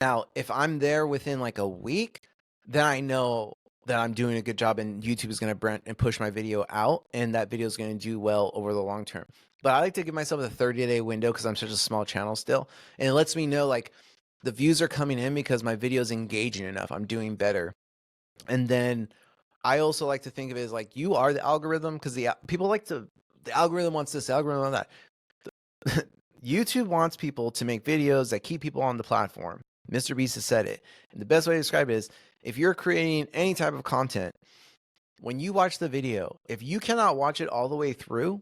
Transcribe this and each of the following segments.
Now, if I'm there within like a week, then I know that I'm doing a good job and YouTube is going to brand and push my video out and that video is going to do well over the long term. But I like to give myself a 30-day window because I'm such a small channel still. And it lets me know like the views are coming in because my video is engaging enough. I'm doing better. And then I also like to think of it as like you are the algorithm because people like to, the algorithm wants this, the algorithm wants that. YouTube wants people to make videos that keep people on the platform. Mr. Beast has said it. And the best way to describe it is if you're creating any type of content, when you watch the video, if you cannot watch it all the way through,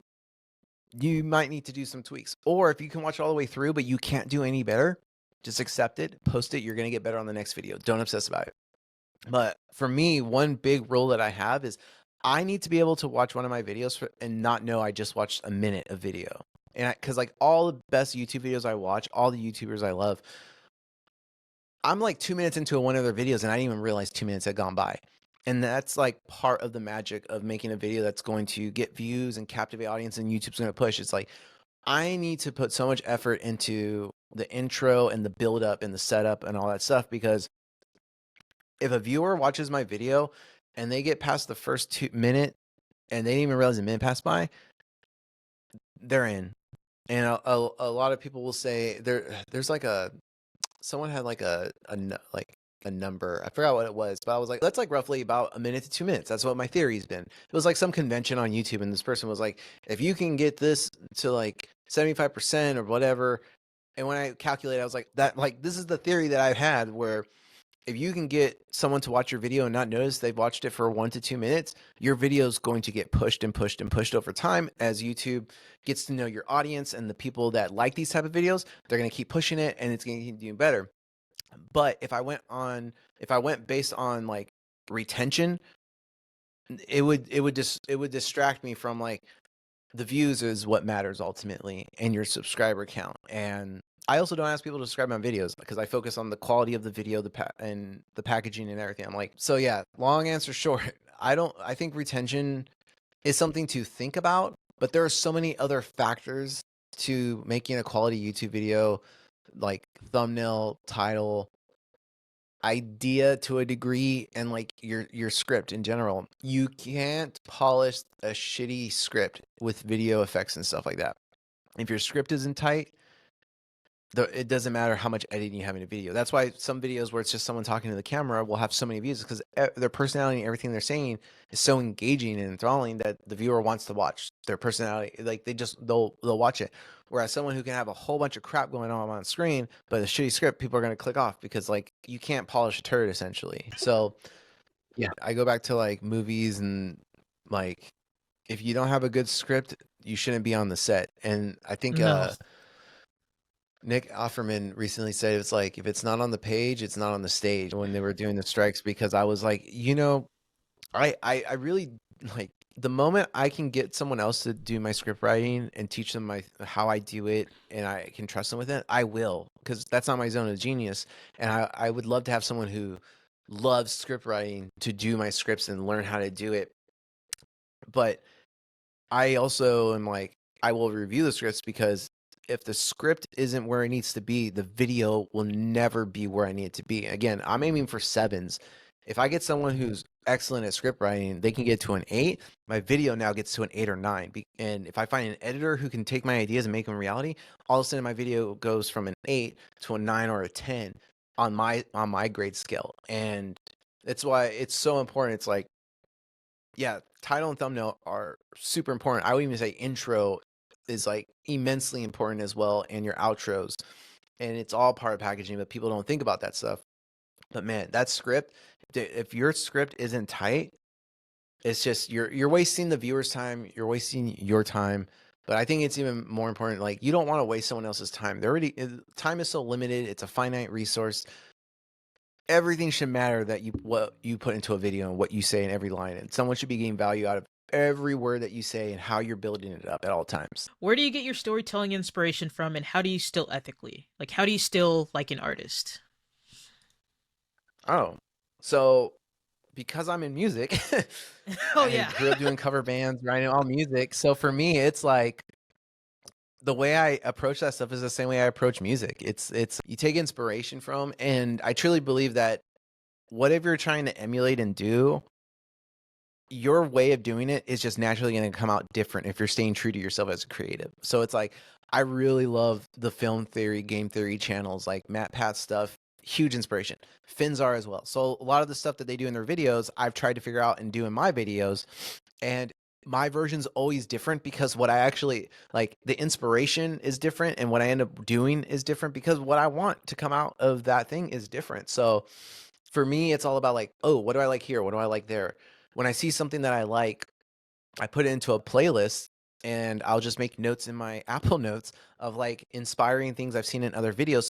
you might need to do some tweaks. Or if you can watch it all the way through, but you can't do any better, just accept it, post it. You're going to get better on the next video. Don't obsess about it. But for me, one big rule that I have is I need to be able to watch one of my videos and not know I just watched a minute of video. And because like all the best YouTube videos I watch, all the YouTubers I love, I'm like 2 minutes into one of their videos and I didn't even realize 2 minutes had gone by. And that's like part of the magic of making a video that's going to get views and captivate audience and YouTube's going to push. It's like I need to put so much effort into the intro and the build up and the setup and all that stuff because if a viewer watches my video and they get past the first 2 minutes and they didn't even realize a minute passed by, they're in. And a lot of people will say there's like someone had like like a number. I forgot what it was, but I was like, that's like roughly about a minute to 2 minutes. That's what my theory's been. It was like some convention on YouTube, and this person was like, if you can get this to like 75% or whatever. And when I calculated, I was like, this is the theory that I've had where if you can get someone to watch your video and not notice they've watched it for 1 to 2 minutes, your video is going to get pushed and pushed and pushed over time as YouTube gets to know your audience and the people that like these type of videos, they're going to keep pushing it and it's going to keep doing better. But if I went based on like retention, it would distract me from like the views is what matters ultimately and your subscriber count. And I also don't ask people to subscribe my videos because I focus on the quality of the video, and the packaging and everything. I'm like, so yeah, long answer short, I think retention is something to think about, but there are so many other factors to making a quality YouTube video, like thumbnail, title, idea to a degree, and like your script in general. You can't polish a shitty script with video effects and stuff like that. If your script isn't tight, it doesn't matter how much editing you have in a video. That's why some videos where it's just someone talking to the camera will have so many views because their personality and everything they're saying is so engaging and enthralling that the viewer wants to watch their personality. Like they'll watch it. Whereas someone who can have a whole bunch of crap going on screen, but a shitty script, people are going to click off because like you can't polish a turd essentially. So yeah, I go back to like movies and like if you don't have a good script, you shouldn't be on the set. And I think No. Nick Offerman recently said it's like if it's not on the page, it's not on the stage when they were doing the strikes because I was like, I really like the moment I can get someone else to do my script writing and teach them how I do it and I can trust them with it, I will because that's not my zone of genius. And I would love to have someone who loves script writing to do my scripts and learn how to do it. But I also am like, I will review the scripts because if the script isn't where it needs to be, the video will never be where I need it to be. Again, I'm aiming for sevens. If I get someone who's excellent at script writing, they can get to an 8. My video now gets to an 8 or 9. And if I find an editor who can take my ideas and make them reality, all of a sudden my video goes from an 8 to a 9 or a 10 on my grade scale. And that's why it's so important. It's like, yeah, title and thumbnail are super important. I would even say intro is like immensely important as well, and your outros. And it's all part of packaging, but people don't think about that stuff. But man, that script, if your script isn't tight, it's just you're wasting the viewer's time, you're wasting your time. But I think it's even more important. Like you don't want to waste someone else's time. Time is so limited. It's a finite resource. Everything should matter that what you put into a video and what you say in every line. And someone should be getting value out of every word that you say and how you're building it up at all times. Where do you get your storytelling inspiration from, and how do you still ethically? Like, how do you still like an artist? Oh, so because I'm in music, Oh I yeah. grew up doing cover bands, writing all music. So for me, it's like the way I approach that stuff is the same way I approach music. It's you take inspiration from, and I truly believe that whatever you're trying to emulate and do, your way of doing it is just naturally going to come out different if you're staying true to yourself as a creative. So it's like I really love the film theory, game theory channels like Matt Pat's stuff. Huge inspiration. Finzar as well. So a lot of the stuff that they do in their videos, I've tried to figure out and do in my videos, and my version's always different because what I actually like, the inspiration is different, and what I end up doing is different because what I want to come out of that thing is different. So for me, it's all about like, oh, what do I like here? What do I like there? When I see something that I like, I put it into a playlist and I'll just make notes in my Apple Notes of like inspiring things I've seen in other videos.